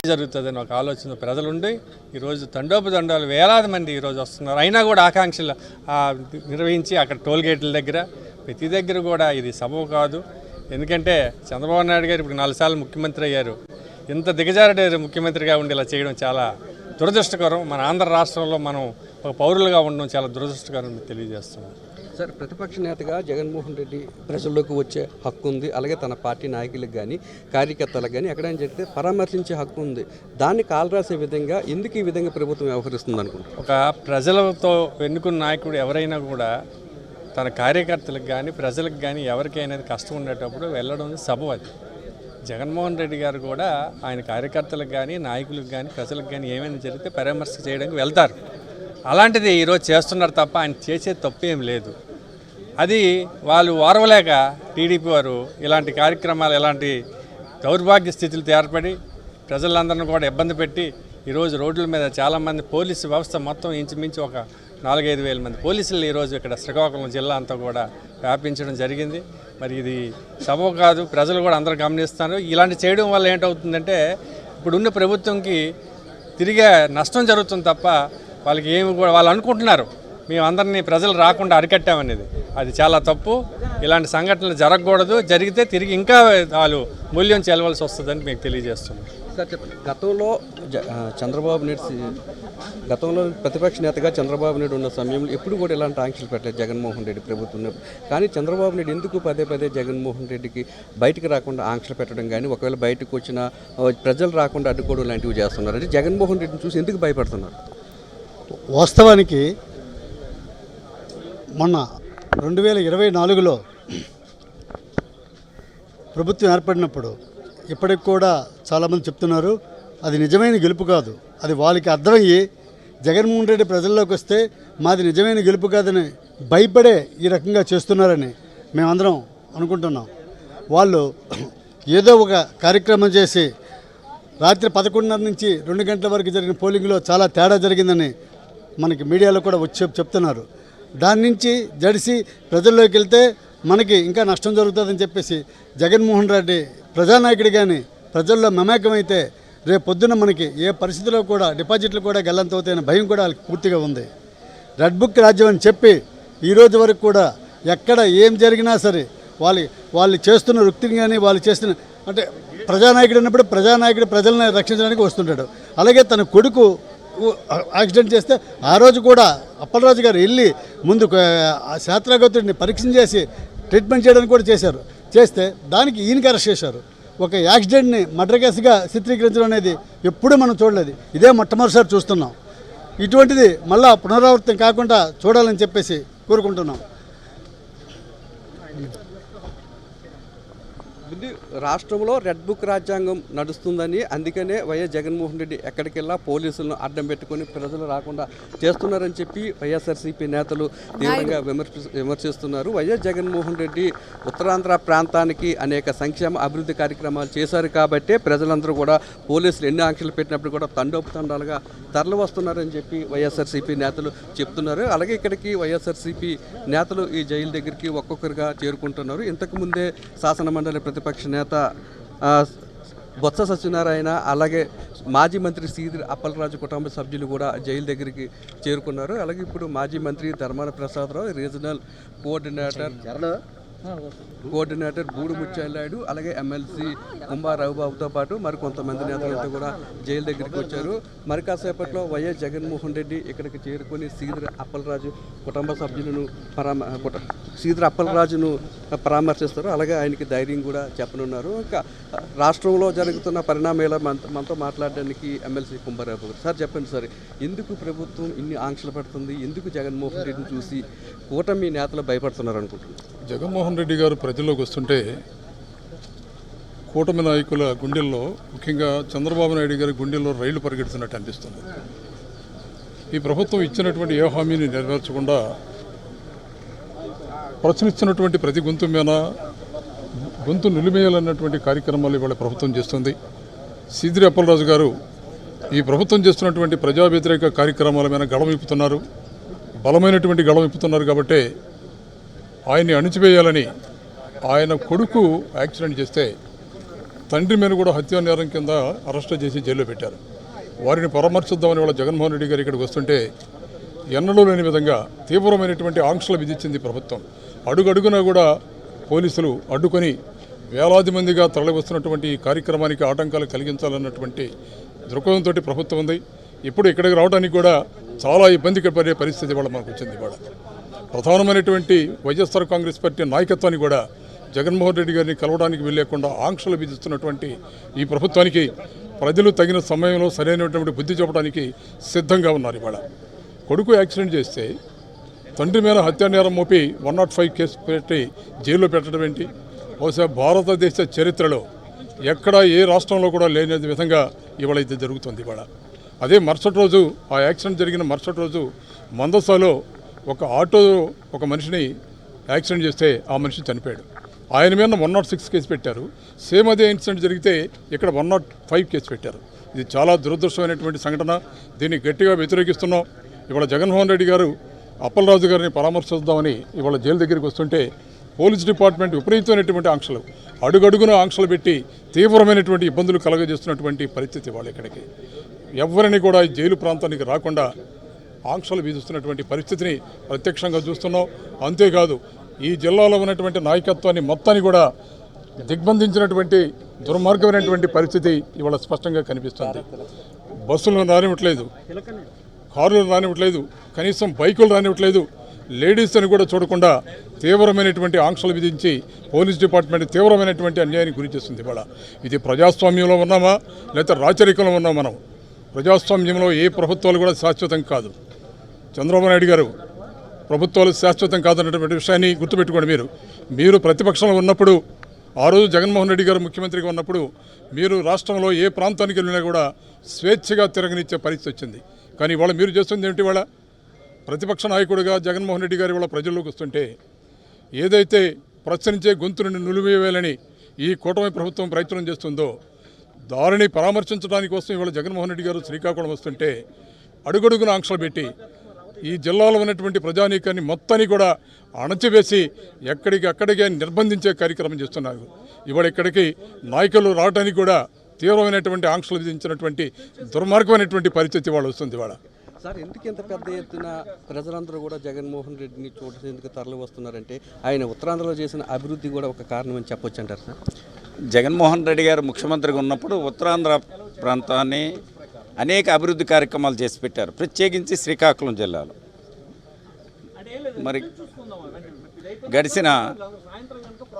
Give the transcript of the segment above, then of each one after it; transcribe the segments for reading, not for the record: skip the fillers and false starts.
జరుగుతుందని ఒక ఆలోచన ప్రజలుండి ఈరోజు తండోపతండాలు వేలాది మంది ఈరోజు వస్తున్నారు. అయినా కూడా ఆకాంక్షలు నిర్వహించి అక్కడ టోల్గేట్ల దగ్గర ప్రతి దగ్గర కూడా ఇది సబబు కాదు. ఎందుకంటే చంద్రబాబు నాయుడు గారు ఇప్పుడు 4 సార్లు ముఖ్యమంత్రి అయ్యారు. ఇంత దిగజారుడే ముఖ్యమంత్రిగా ఉండి ఇలా చేయడం చాలా దురదృష్టకరం. మన ఆంధ్ర రాష్ట్రంలో మనం ఒక పౌరులుగా ఉండడం చాలా దురదృష్టకరం తెలియజేస్తున్నాం. సార్, ప్రతిపక్ష నేతగా జగన్మోహన్ రెడ్డి ప్రజల్లోకి వచ్చే హక్కు ఉంది. అలాగే తన పార్టీ నాయకులకు కానీ కార్యకర్తలకు కానీ ఎక్కడైనా జరిగితే పరామర్శించే హక్కు ఉంది. దాన్ని కాలరాసే విధంగా ఎందుకు ఈ విధంగా ప్రభుత్వం వ్యవహరిస్తుంది అనుకుంటున్నారు? ఒక ప్రజలతో ఎన్నుకున్న నాయకుడు ఎవరైనా కూడా తన కార్యకర్తలకు కానీ ప్రజలకు కానీ ఎవరికైనా కష్టం ఉండేటప్పుడు వెళ్ళడం సబబు. అది జగన్మోహన్ రెడ్డి గారు కూడా ఆయన కార్యకర్తలకు కానీ నాయకులకు కానీ ప్రజలకు కానీ ఏమైనా జరిగితే పరామర్శ చేయడానికి వెళ్తారు. అలాంటిది ఈరోజు చేస్తున్నారు తప్ప ఆయన చేసే తప్పు ఏం లేదు. అది వాళ్ళు ఓర్వలేక టీడీపీ వారు ఇలాంటి కార్యక్రమాలు ఇలాంటి దౌర్భాగ్య స్థితులు ఏర్పడి ప్రజలందరినీ కూడా ఇబ్బంది పెట్టి ఈరోజు రోడ్ల మీద చాలామంది పోలీసు వ్యవస్థ మొత్తం ఇంచుమించు ఒక 4-5 వేల మంది పోలీసులు ఈరోజు ఇక్కడ శ్రీకాకుళం జిల్లా అంతా కూడా వ్యాపించడం జరిగింది. మరి ఇది సబబు కాదు. ప్రజలు కూడా అందరూ గమనిస్తున్నారు. ఇలాంటి చేయడం వల్ల ఏంటవుతుందంటే ఇప్పుడున్న ప్రభుత్వంకి తిరిగే నష్టం జరుగుతుంది తప్ప వాళ్ళకి ఏమి కూడా వాళ్ళు అనుకుంటున్నారు మేము అందరినీ ప్రజలు రాకుండా అరికట్టామనేది. అది చాలా తప్పు. ఇలాంటి సంఘటనలు జరగకూడదు. జరిగితే తిరిగి ఇంకా వాళ్ళు మూల్యం చెల్లవలసి వస్తుందని మీకు తెలియజేస్తున్నాం. సార్ చెప్పండి, గతంలో ప్రతిపక్ష నేతగా చంద్రబాబు నాయుడు ఉన్న సమయంలో ఎప్పుడు కూడా ఇలాంటి ఆంక్షలు పెట్టలేదు జగన్మోహన్ రెడ్డి ప్రభుత్వం. కానీ చంద్రబాబు నాయుడు ఎందుకు పదే జగన్మోహన్ రెడ్డికి బయటకు రాకుండా ఆంక్షలు పెట్టడం కానీ ఒకవేళ బయటకు వచ్చిన ప్రజలు రాకుండా అడ్డుకోవడం లాంటివి చేస్తున్నారు? అంటే జగన్మోహన్ రెడ్డిని చూసి ఎందుకు భయపడుతున్నారు? వాస్తవానికి మొన్న 2024లో ప్రభుత్వం ఏర్పడినప్పుడు ఇప్పటికి కూడా చాలామంది చెప్తున్నారు అది నిజమైన గెలుపు కాదు. అది వాళ్ళకి అర్థమయ్యి జగన్మోహన్ రెడ్డి ప్రజల్లోకి వస్తే మాది నిజమైన గెలుపు కాదని భయపడే ఈ రకంగా చేస్తున్నారని మేమందరం అనుకుంటున్నాం. వాళ్ళు ఏదో ఒక కార్యక్రమం చేసి రాత్రి 11:30 నుంచి 2 గంటల వరకు జరిగిన పోలింగ్లో చాలా తేడా జరిగిందని మనకి మీడియాలో కూడా వచ్చి చెప్తున్నారు. దాని నుంచి జడిసి ప్రజల్లోకి వెళ్తే మనకి ఇంకా నష్టం జరుగుతుందని చెప్పేసి జగన్మోహన్ రెడ్డి ప్రజానాయకుడు కానీ ప్రజల్లో మమేకమైతే రేపు పొద్దున్న మనకి ఏ పరిస్థితిలో కూడా డిపాజిట్లు కూడా గల్లంతవుతాయనే భయం కూడా వాళ్ళకి పూర్తిగా ఉంది. రెడ్ బుక్ రాజ్యం అని చెప్పి ఈరోజు వరకు కూడా ఎక్కడ ఏం జరిగినా సరే వాళ్ళు చేస్తున్న వృత్తిని కానీ వాళ్ళు చేస్తున్న అంటే ప్రజానాయకుడు ఉన్నప్పుడు ప్రజానాయకుడు ప్రజలను రక్షించడానికి వస్తుంటాడు. అలాగే తన కొడుకు యాక్సిడెంట్ చేస్తే ఆ రోజు కూడా అప్పలరాజు గారు వెళ్ళి ముందు శాస్త్రగతుడిని పరీక్ష చేసి ట్రీట్మెంట్ చేయడానికి కూడా చేస్తే దానికి ఈయనకి అరెస్ట్ చేశారు. ఒక యాక్సిడెంట్ని మర్డర్ కేసుగా చిత్రీకరించడం అనేది ఎప్పుడూ మనం చూడలేదు. ఇదే మొట్టమొదటిసారి చూస్తున్నాం. ఇటువంటిది మళ్ళా పునరావృతం కాకుండా చూడాలని చెప్పేసి కోరుకుంటున్నాం. రాష్ట్రంలో రెడ్ బుక్ రాజ్యాంగం నడుస్తుందని అందుకనే వైఎస్ జగన్మోహన్ రెడ్డి ఎక్కడికెళ్ళా పోలీసులను అడ్డం పెట్టుకొని ప్రజలు రాకుండా చేస్తున్నారని చెప్పి వైఎస్ఆర్సీపీ నేతలు తీవ్రంగా విమర్శిస్తున్నారు. వైఎస్ జగన్మోహన్ రెడ్డి ఉత్తరాంధ్ర ప్రాంతానికి అనేక సంక్షేమ అభివృద్ధి కార్యక్రమాలు చేశారు కాబట్టే ప్రజలందరూ కూడా పోలీసులు ఎన్ని ఆంక్షలు పెట్టినప్పుడు కూడా తండోపతండాలుగా తరలి వస్తున్నారని చెప్పి వైఎస్ఆర్సీపీ నేతలు చెప్తున్నారు. అలాగే ఇక్కడికి వైఎస్ఆర్సీపీ నేతలు ఈ జైలు దగ్గరికి ఒక్కొక్కరుగా చేరుకుంటున్నారు. ఇంతకుముందే శాసన మండలి ప్రతిపక్ష నేత బొత్స సత్యనారాయణ అలాగే మాజీ మంత్రి సీదిరి అప్పలరాజు కుటుంబ సభ్యులు కూడా జైలు దగ్గరికి చేరుకున్నారు. అలాగే ఇప్పుడు మాజీ మంత్రి ధర్మాన ప్రసాదరావు, రీజనల్ కోఆర్డినేటర్ బూడు ముత్యాలనాయుడు, అలాగే ఎమ్మెల్సీ కుంభా రఘుబాబుతో పాటు మరి కొంతమంది నేతలతో కూడా జైలు దగ్గరికి వచ్చారు. మరి కాసేపట్లో వైఎస్ జగన్మోహన్ రెడ్డి ఇక్కడికి చేరుకొని సీదిరి అప్పలరాజు కుటుంబ సభ్యులను పరామర్శిస్తారు. అలాగే ఆయనకి ధైర్యం కూడా చెప్పనున్నారు. ఇంకా రాష్ట్రంలో జరుగుతున్న పరిణామాల మనతో మాట్లాడడానికి ఎమ్మెల్సీ కుంభా రఘుబాబు సార్ చెప్పండి సార్, ఎందుకు ప్రభుత్వం ఇన్ని ఆంక్షలు పెడుతుంది? ఎందుకు జగన్మోహన్ రెడ్డిని చూసి కూటమి నేతలు భయపడుతున్నారు అనుకుంటున్నారు? జగన్మోహన్ రెడ్డి గారు ప్రజల్లోకి వస్తుంటే కూటమి నాయకుల గుండెల్లో, ముఖ్యంగా చంద్రబాబు నాయుడు గారి గుండెల్లో రైళ్లు పరిగెడుతున్నట్టు అనిపిస్తుంది. ఈ ప్రభుత్వం ఇచ్చినటువంటి ఏ హామీని నెరవేర్చకుండా ప్రశ్నిస్తున్నటువంటి ప్రతి గొంతు నిలిమేయాలన్నటువంటి కార్యక్రమాలు ఇవాళ ప్రభుత్వం చేస్తుంది. సీదిరి అప్పలరాజు గారు ఈ ప్రభుత్వం చేస్తున్నటువంటి ప్రజా వ్యతిరేక కార్యక్రమాల మీద గళమిప్పుతున్నారు, బలమైనటువంటి గళమిప్పుతున్నారు. కాబట్టి ఆయన్ని అణిచివేయాలని ఆయన కొడుకు యాక్సిడెంట్ చేస్తే తండ్రి మీద కూడా హత్యా నేరం కింద అరెస్ట్ చేసి జైల్లో పెట్టారు. వారిని పరామర్శిద్దామని వాళ్ళ జగన్మోహన్ రెడ్డి గారు ఇక్కడికి వస్తుంటే ఎన్నడూ లేని విధంగా తీవ్రమైనటువంటి ఆంక్షలు విధించింది ప్రభుత్వం. అడుగడుగునా కూడా పోలీసులు అడ్డుకొని వేలాది మందిగా తరలివస్తున్నటువంటి ఈ కార్యక్రమానికి ఆటంకాలు కలిగించాలన్నటువంటి దృక్పథంతో ప్రభుత్వం ఉంది. ఇప్పుడు ఇక్కడికి రావడానికి కూడా చాలా ఇబ్బంది పడే పరిస్థితి ఇవాళ మనకు వచ్చింది. ఇవాళ ప్రధానమైనటువంటి వైఎస్ఆర్ కాంగ్రెస్ పార్టీ నాయకత్వాన్ని కూడా జగన్మోహన్ రెడ్డి గారిని కలవడానికి వెళ్ళకుండా ఆంక్షలు విధిస్తున్నటువంటి ఈ ప్రభుత్వానికి ప్రజలు తగిన సమయంలో సరైనటువంటి బుద్ధి చెప్పడానికి సిద్ధంగా ఉన్నారు. ఇవాళ కొడుకు యాక్సిడెంట్ చేస్తే తండ్రి మీద హత్యా నేరం మోపి 105 కేసు పెట్టి జైల్లో పెట్టడం ఏంటి? బహుశా భారతదేశ చరిత్రలో ఎక్కడ ఏ రాష్ట్రంలో కూడా లేని విధంగా ఇవాళ ఇది జరుగుతుంది. ఇవాళ అదే మరుసటి రోజు ఆ యాక్సిడెంట్ జరిగిన మరుసటి రోజు మందసాలో ఒక ఆటో ఒక మనిషిని యాక్సిడెంట్ చేస్తే ఆ మనిషి చనిపోయాడు. ఆయన మీద 106 కేసు పెట్టారు. సేమ్ అదే ఇన్సిడెంట్ జరిగితే ఇక్కడ 105 కేసు పెట్టారు. ఇది చాలా దురదృష్టమైనటువంటి సంఘటన. దీన్ని గట్టిగా వ్యతిరేకిస్తున్నాం. ఇవాళ జగన్మోహన్ రెడ్డి గారు అప్పలరాజు గారిని పరామర్శిద్దామని ఇవాళ జైలు దగ్గరికి వస్తుంటే పోలీస్ డిపార్ట్మెంట్ విపరీతమైనటువంటి ఆంక్షలు, అడుగడుగున ఆంక్షలు పెట్టి తీవ్రమైనటువంటి ఇబ్బందులు కలగజేస్తున్నటువంటి పరిస్థితి. వాళ్ళు ఇక్కడికి ఎవరిని కూడా ఈ జైలు ప్రాంతానికి రాకుండా ఆంక్షలు విధిస్తున్నటువంటి పరిస్థితిని ప్రత్యక్షంగా చూస్తున్నాం. అంతేకాదు ఈ జిల్లాలో ఉన్నటువంటి నాయకత్వాన్ని మొత్తాన్ని కూడా దిగ్బంధించినటువంటి దుర్మార్గమైనటువంటి పరిస్థితి ఇవాళ స్పష్టంగా కనిపిస్తుంది. బస్సులు రానివ్వట్లేదు, కారులు రానివ్వట్లేదు, కనీసం బైకులు రానివ్వట్లేదు. లేడీస్ అని కూడా చూడకుండా తీవ్రమైనటువంటి ఆంక్షలు విధించి పోలీస్ డిపార్ట్మెంట్ తీవ్రమైనటువంటి అన్యాయానికి గురి చేస్తుంది. ఇవాళ ఇది ప్రజాస్వామ్యంలో ఉన్నామా లేకపోతే రాచరికంలో ఉన్నామా? మనం ప్రజాస్వామ్యంలో ఏ ప్రభుత్వాలు కూడా శాశ్వతం కాదు. చంద్రబాబు నాయుడు గారు ప్రభుత్వాలు శాశ్వతం కాదన్నటువంటి విషయాన్ని గుర్తుపెట్టుకోండి. మీరు ప్రతిపక్షంలో ఉన్నప్పుడు, ఆ రోజు జగన్మోహన్ రెడ్డి గారు ముఖ్యమంత్రిగా ఉన్నప్పుడు మీరు రాష్ట్రంలో ఏ ప్రాంతానికి వెళ్ళినా కూడా స్వేచ్ఛగా తిరగనిచ్చే పరిస్థితి వచ్చింది. కానీ ఇవాళ మీరు చేస్తుంది ఏమిటి? ఇవాళ ప్రతిపక్ష నాయకుడిగా జగన్మోహన్ రెడ్డి గారు ఇవాళ ప్రజల్లోకి వస్తుంటే ఏదైతే ప్రశ్నించే గొంతును నులివేయాలని ఈ కూటమి ప్రభుత్వం ప్రయత్నం చేస్తుందో దారిని పరామర్శించడానికి కోసం ఇవాళ జగన్మోహన్ రెడ్డి గారు శ్రీకాకుళం వస్తుంటే అడుగడుగున ఆంక్షలు పెట్టి ఈ జిల్లాలో ఉన్నటువంటి ప్రజానీకాన్ని మొత్తాన్ని కూడా అణచివేసి అక్కడికే నిర్బంధించే కార్యక్రమం చేస్తున్నారు. ఇవాళ ఇక్కడికి నాయకులు రావడానికి కూడా తీవ్రమైనటువంటి ఆంక్షలు విధించినటువంటి దుర్మార్గమైనటువంటి పరిస్థితి వాళ్ళు వస్తుంది. ఇవాళ సార్ ఎందుకు ఇంత పెద్ద ఎత్తున ప్రజలందరూ కూడా జగన్మోహన్ రెడ్డిని చూడేందుకు తరలి వస్తున్నారంటే ఆయన ఉత్తరాంధ్రలో చేసిన అభివృద్ధి కూడా ఒక కారణం అని చెప్పొచ్చు అంటారు సార్? జగన్మోహన్ రెడ్డి గారు ముఖ్యమంత్రిగా ఉన్నప్పుడు ఉత్తరాంధ్ర ప్రాంతాన్ని అనేక అభివృద్ధి కార్యక్రమాలు చేసి పెట్టారు, ప్రత్యేకించి శ్రీకాకుళం జిల్లాలో. మరి గడిచిన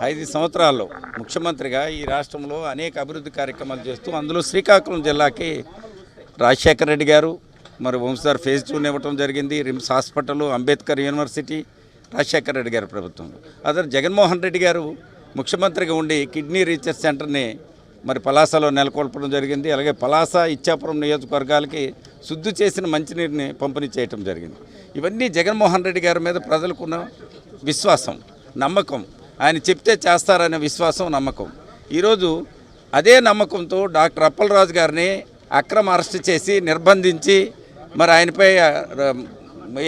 5 సంవత్సరాల్లో ముఖ్యమంత్రిగా ఈ రాష్ట్రంలో అనేక అభివృద్ధి కార్యక్రమాలు చేస్తూ అందులో శ్రీకాకుళం జిల్లాకి రాజశేఖర రెడ్డి గారు మరి వంశధార ఫేజ్ 2 ఇవ్వటం జరిగింది. RIMS hospital, Ambedkar university Rajasekhara Reddy గారి ప్రభుత్వంలో. అదే జగన్మోహన్ రెడ్డి గారు ముఖ్యమంత్రిగా ఉండి కిడ్నీ రీసెర్చ్ సెంటర్ని మరి పలాసలో నెలకొల్పడం జరిగింది. అలాగే పలాస, ఇచ్చాపురం నియోజకవర్గాలకి శుద్ధి చేసిన మంచినీరుని పంపిణీ చేయటం జరిగింది. ఇవన్నీ జగన్మోహన్ రెడ్డి గారి మీద ప్రజలకున్న విశ్వాసం, నమ్మకం, ఆయన చెప్తే చేస్తారనే విశ్వాసం, నమ్మకం. ఈరోజు అదే నమ్మకంతో డాక్టర్ అప్పలరాజు గారిని అక్రమ అరెస్ట్ చేసి నిర్బంధించి మరి ఆయనపై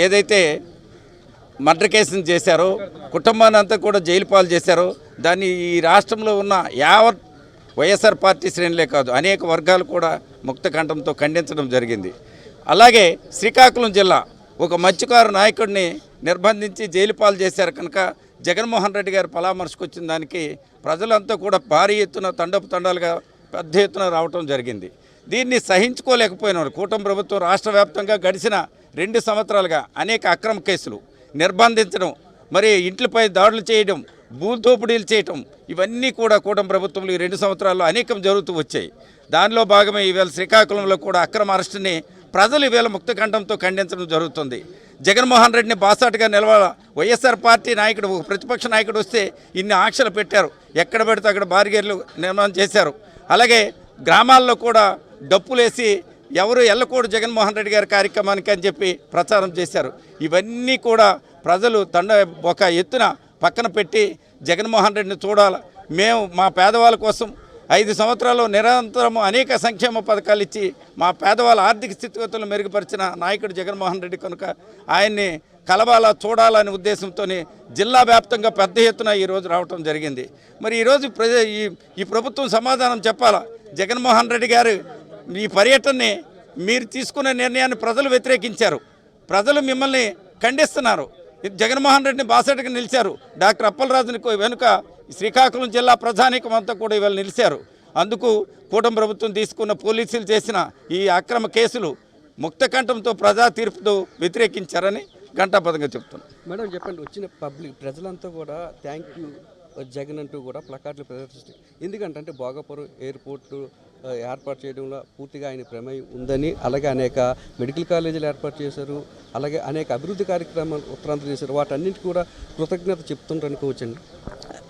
ఏదైతే మర్డర్ కేసును చేశారో, కుటుంబాన్ని అంతా కూడా జైలు పాలు చేశారో, దాన్ని ఈ రాష్ట్రంలో ఉన్న యావత్ వైఎస్ఆర్ పార్టీ శ్రేణులే కాదు అనేక వర్గాలు కూడా ముక్తకంఠంతో ఖండించడం జరిగింది. అలాగే శ్రీకాకుళం జిల్లా ఒక మత్స్యకారు నాయకుడిని నిర్బంధించి జైలు పాలు చేశారు కనుక జగన్మోహన్ రెడ్డి గారు పరామర్శకు వచ్చిన దానికి ప్రజలంతా కూడా భారీ ఎత్తున తండాలుగా పెద్ద ఎత్తున రావటం జరిగింది. దీన్ని సహించుకోలేకపోయినారు. కూటమి ప్రభుత్వం రాష్ట్ర వ్యాప్తంగా గడిచిన 2 సంవత్సరాలుగా అనేక అక్రమ కేసులు నిర్బంధించడం, మరి ఇంట్లపై దాడులు చేయడం, భూదోపిడీలు చేయటం, ఇవన్నీ కూడా కూటమి ప్రభుత్వంలో ఈ 2 సంవత్సరాల్లో అనేకం జరుగుతూ వచ్చాయి. దానిలో భాగమే ఈవేళ శ్రీకాకుళంలో కూడా అక్రమ అరెస్టుని ప్రజలు ఈవేళ ముక్తకంఠంతో ఖండించడం జరుగుతుంది. జగన్మోహన్ రెడ్డిని బాసాటుగా నిలవాల వైఎస్ఆర్ పార్టీ నాయకుడు, ఒక ప్రతిపక్ష నాయకుడు వస్తే ఇన్ని ఆంక్షలు పెట్టారు, ఎక్కడ పెడితే అక్కడ బారిగేర్లు నిర్మాణం చేశారు. అలాగే గ్రామాల్లో కూడా డప్పులేసి ఎవరు వెళ్ళకూడదు జగన్మోహన్ రెడ్డి గారి కార్యక్రమానికి అని చెప్పి ప్రచారం చేశారు. ఇవన్నీ కూడా ప్రజలు ఒక ఎత్తున పక్కన పెట్టి జగన్మోహన్ రెడ్డిని చూడాలి, మేము మా పేదవాళ్ళ కోసం 5 సంవత్సరాలు నిరంతరము అనేక సంక్షేమ పథకాలు ఇచ్చి మా పేదవాళ్ళ ఆర్థిక స్థితిగతులను మెరుగుపరిచిన నాయకుడు జగన్మోహన్ రెడ్డి కనుక ఆయన్ని కలవాలా చూడాలనే ఉద్దేశంతోనే జిల్లా వ్యాప్తంగా పెద్ద ఎత్తున ఈరోజు రావటం జరిగింది. మరి ఈరోజు ఈ ప్రభుత్వం సమాధానం చెప్పాలా. జగన్మోహన్ రెడ్డి గారు ఈ పర్యటనని మీరు తీసుకున్న నిర్ణయాన్ని ప్రజలు వ్యతిరేకించారు, ప్రజలు మిమ్మల్ని ఖండిస్తున్నారు. జగన్మోహన్ రెడ్డిని బాసటగా నిలిచారు. డాక్టర్ అప్పలరాజుని వెనుక శ్రీకాకుళం జిల్లా ప్రజానీకం అంతా కూడా ఇవాళ నిలిచారు. అందుకు కూటమి ప్రభుత్వం తీసుకున్న పోలీసులు చేసిన ఈ అక్రమ కేసులు ముక్తకంఠంతో ప్రజా తీర్పుతో వ్యతిరేకించారని ఘంటాపథంగా చెప్తున్నాను. మేడం చెప్పండి, వచ్చిన ప్రజలంతా కూడా థ్యాంక్ యూ జగన్ అంటూ కూడా ప్లకార్డులు ప్రదర్శిస్తారు. ఎందుకంటే భోగాపురం ఎయిర్పోర్టు ఏర్పాటు చేయడంలో పూర్తిగా ఆయన ప్రమేయం ఉందని, అలాగే అనేక మెడికల్ కాలేజీలు ఏర్పాటు చేశారు, అలాగే అనేక అభివృద్ధి కార్యక్రమాలు ఉత్తరాంధ్ర చేశారు. వాటన్నింటికి కూడా కృతజ్ఞత చెప్తుంటారు అనుకోవచ్చండి.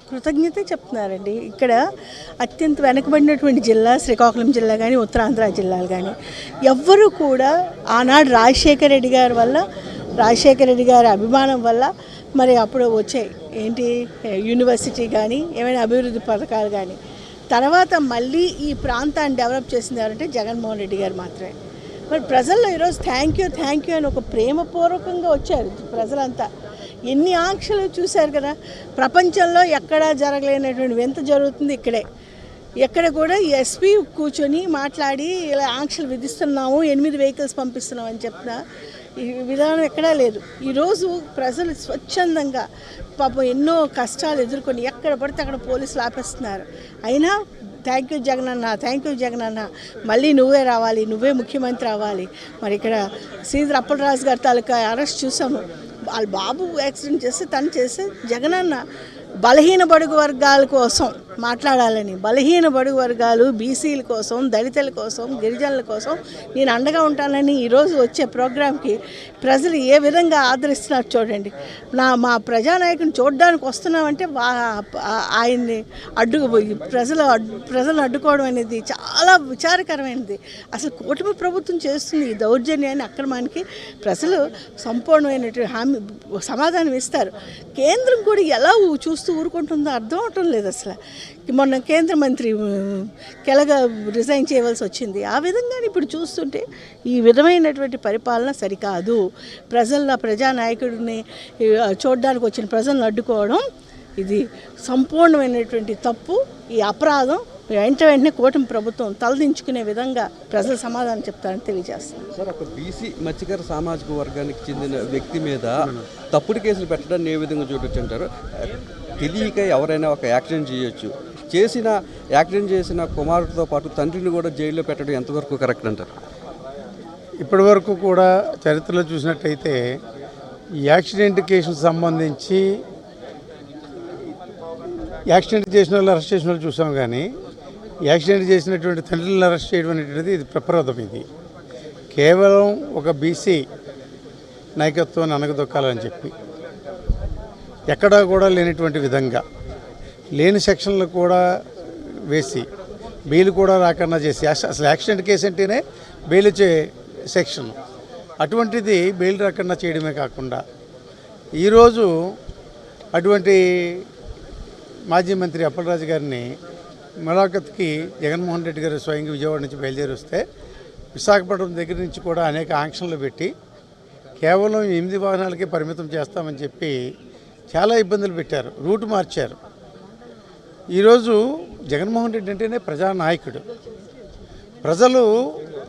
కృతజ్ఞత చెప్తున్నారండి. ఇక్కడ అత్యంత వెనకబడినటువంటి జిల్లా శ్రీకాకుళం జిల్లా కానీ ఉత్తరాంధ్ర జిల్లాలు కానీ ఎవ్వరూ కూడా ఆనాడు రాజశేఖర రెడ్డి గారి వల్ల, రాజశేఖర రెడ్డి గారి అభిమానం వల్ల మరి అప్పుడు వచ్చాయి ఏంటి యూనివర్సిటీ కానీ ఏమైనా అభివృద్ధి పథకాలు కానీ. తర్వాత మళ్ళీ ఈ ప్రాంతాన్ని డెవలప్ చేసింది ఎవరంటే జగన్మోహన్ రెడ్డి గారు మాత్రమే. మరి ప్రజల్లో ఈరోజు థ్యాంక్ యూ అని ఒక ప్రేమపూర్వకంగా వచ్చారు ప్రజలంతా. ఎన్ని ఆంక్షలు చూశారు కదా, ప్రపంచంలో ఎక్కడా జరగలేనటువంటి వింత జరుగుతుంది ఇక్కడే. ఎక్కడ కూడా ఎస్పీ కూర్చొని మాట్లాడి ఇలా ఆంక్షలు విధిస్తున్నాము, 8 వెహికల్స్ పంపిస్తున్నాం అని చెప్పిన ఈ విధానం ఎక్కడా లేదు. ఈరోజు ప్రజలు స్వచ్ఛందంగా పాపం ఎన్నో కష్టాలు ఎదుర్కొని ఎక్కడ పడితే అక్కడ పోలీసులు ఆపేస్తున్నారు. అయినా థ్యాంక్ యూ జగన్ అన్న మళ్ళీ నువ్వే రావాలి, నువ్వే ముఖ్యమంత్రి అవ్వాలి. మరి ఇక్కడ శ్రీధర్ అప్పలరాజు గారి తాలూకా అరెస్ట్ చూసాము. వాళ్ళ బాబు యాక్సిడెంట్ చేస్తే తను చేస్తే జగనన్న బలహీన బడుగు వర్గాల కోసం మాట్లాడాలని, బలహీన బడుగు వర్గాలు బీసీల కోసం, దళితుల కోసం, గిరిజనుల కోసం నేను అండగా ఉంటానని ఈరోజు వచ్చే ప్రోగ్రాంకి ప్రజలు ఏ విధంగా ఆదరిస్తున్నారు చూడండి. ప్రజానాయకుని చూడడానికి వస్తున్నామంటే ఆయన్ని ప్రజలను అడ్డుకోవడం అనేది చాలా విచారకరమైనది. అసలు కూటమి ప్రభుత్వం చేస్తుంది ఈ దౌర్జన్యాన్ని, అక్రమానికి ప్రజలు సంపూర్ణమైనటువంటి హామీ సమాధానం ఇస్తారు. కేంద్రం కూడా ఎలా చూస్తూ ఊరుకుంటుందో అర్థం అవటం లేదు. అసలు మొన్న కేంద్ర మంత్రి కెలగా రిజైన్ చేయవలసి వచ్చింది. ఆ విధంగా ఇప్పుడు చూస్తుంటే ఈ విధమైనటువంటి పరిపాలన సరికాదు. ప్రజానాయకుడిని చూడడానికి వచ్చిన ప్రజలను అడ్డుకోవడం ఇది సంపూర్ణమైనటువంటి తప్పు. ఈ అపరాధం వెంటనే కూటమి ప్రభుత్వం తలదించుకునే విధంగా ప్రజలు సమాధానం చెప్తారని తెలియజేస్తున్నారు. సార్, ఒక బీసీ మత్స్యకార సామాజిక వర్గానికి చెందిన వ్యక్తి మీద తప్పుడు కేసులు పెట్టడాన్ని ఏ విధంగా చూడొచ్చు అంటారు? తెలియక ఎవరైనా ఒక యాక్సిడెంట్ చేయొచ్చు, యాక్సిడెంట్ చేసిన కుమారుడితో పాటు తండ్రిని కూడా జైల్లో పెట్టడం ఎంతవరకు కరెక్ట్ అంటారు? ఇప్పటి వరకు కూడా చరిత్రలో చూసినట్టయితే ఈ యాక్సిడెంట్ కేసుకు సంబంధించి యాక్సిడెంట్ చేసిన వాళ్ళు అరెస్ట్ చేసిన వాళ్ళు చూసాం, కానీ యాక్సిడెంట్ చేసినటువంటి తండ్రులను అరెస్ట్ చేయడం అనేటువంటిది ఇది ప్రప్రదం. ఇది కేవలం ఒక బీసీ నాయకత్వాన్ని అనగదొక్కాలని చెప్పి ఎక్కడా కూడా లేనటువంటి విధంగా లేని సెక్షన్లు కూడా వేసి బెయిల్ కూడా రాకుండా చేసి, అసలు యాక్సిడెంట్ కేసు అంటేనే బెయిల్ ఇచ్చే సెక్షన్, అటువంటిది బెయిల్ రాకుండా చేయడమే కాకుండా ఈరోజు అటువంటి మాజీ మంత్రి అప్పలరాజు గారిని ములాఖత్కి జగన్మోహన్ రెడ్డి గారు స్వయంగా విజయవాడ నుంచి బయలుదేరి వస్తే విశాఖపట్నం దగ్గర నుంచి కూడా అనేక ఆంక్షలు పెట్టి కేవలం 8 వాహనాలకే పరిమితం చేస్తామని చెప్పి చాలా ఇబ్బందులు పెట్టారు, రూట్ మార్చారు. ఈరోజు జగన్మోహన్ రెడ్డి అంటేనే ప్రజానాయకుడు. ప్రజలు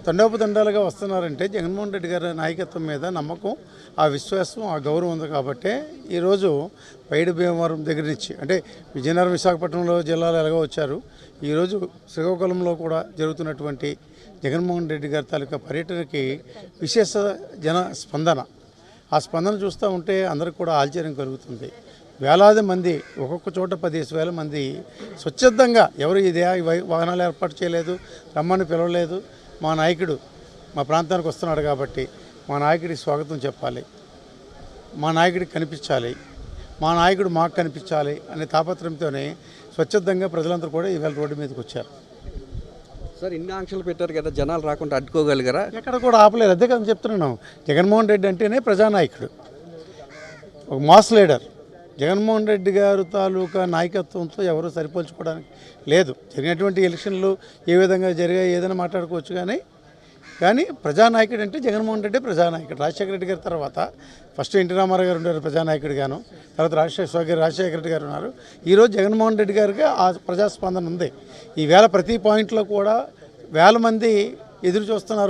తండోపతండాలుగా వస్తున్నారంటే జగన్మోహన్ రెడ్డి గారి నాయకత్వం మీద నమ్మకం, ఆ విశ్వాసం, ఆ గౌరవం ఉంది కాబట్టే ఈరోజు పైడి భీమవరం దగ్గర నుంచి అంటే విజయనగరం విశాఖపట్నంలో జిల్లాలో ఎలాగో వచ్చారు, ఈరోజు శ్రీకాకుళంలో కూడా జరుగుతున్నటువంటి జగన్మోహన్ రెడ్డి గారి తాలూకా పర్యటనకి విశేష జన స్పందన. ఆ స్పందన చూస్తూ ఉంటే అందరికి కూడా ఆశ్చర్యం కలుగుతుంది. వేలాది మంది, ఒక్కొక్క చోట 15,000 మంది స్వచ్ఛందంగా, ఎవరు ఇదే వాహనాలు ఏర్పాటు చేయలేదు, రమ్మని పిలవలేదు, మా నాయకుడు మా ప్రాంతానికి వస్తున్నాడు కాబట్టి మా నాయకుడికి స్వాగతం చెప్పాలి, మా నాయకుడికి కనిపించాలి, మా నాయకుడు మాకు కనిపించాలి అనే తాపత్రయంతోనే స్వచ్ఛందంగా ప్రజలందరూ కూడా ఈవేళ రోడ్డు మీదకి వచ్చారు. సార్, ఇన్ని ఆంక్షలు పెట్టారు కదా, జనాలు రాకుండా అడ్డుకోగలిగారా? ఎక్కడ కూడా ఆపలేదు. అదే కదా చెప్తున్నాను, జగన్మోహన్ రెడ్డి అంటేనే ప్రజానాయకుడు, ఒక మాస్ లీడర్. జగన్మోహన్ రెడ్డి గారు తాలూకా నాయకత్వంతో ఎవరు సరిపోల్చుకోవడానికి లేదు. జరిగినటువంటి ఎలక్షన్లు ఏ విధంగా జరిగాయి ఏదైనా మాట్లాడుకోవచ్చు, కానీ కానీ ప్రజానాయకుడు అంటే జగన్మోహన్ రెడ్డి ప్రజానాయకుడు. రాజశేఖర రెడ్డి గారి తర్వాత ఫస్ట్ ఎన్టీ రామారావు గారు ఉండారు ప్రజానాయకుడిగాను, తర్వాత రాజశేఖర రెడ్డి గారు ఉన్నారు. ఈరోజు జగన్మోహన్ రెడ్డి గారికి ఆ ప్రజాస్పందన ఉంది. ఈవేళ ప్రతి పాయింట్లో కూడా వేల మంది ఎదురు చూస్తున్నారు.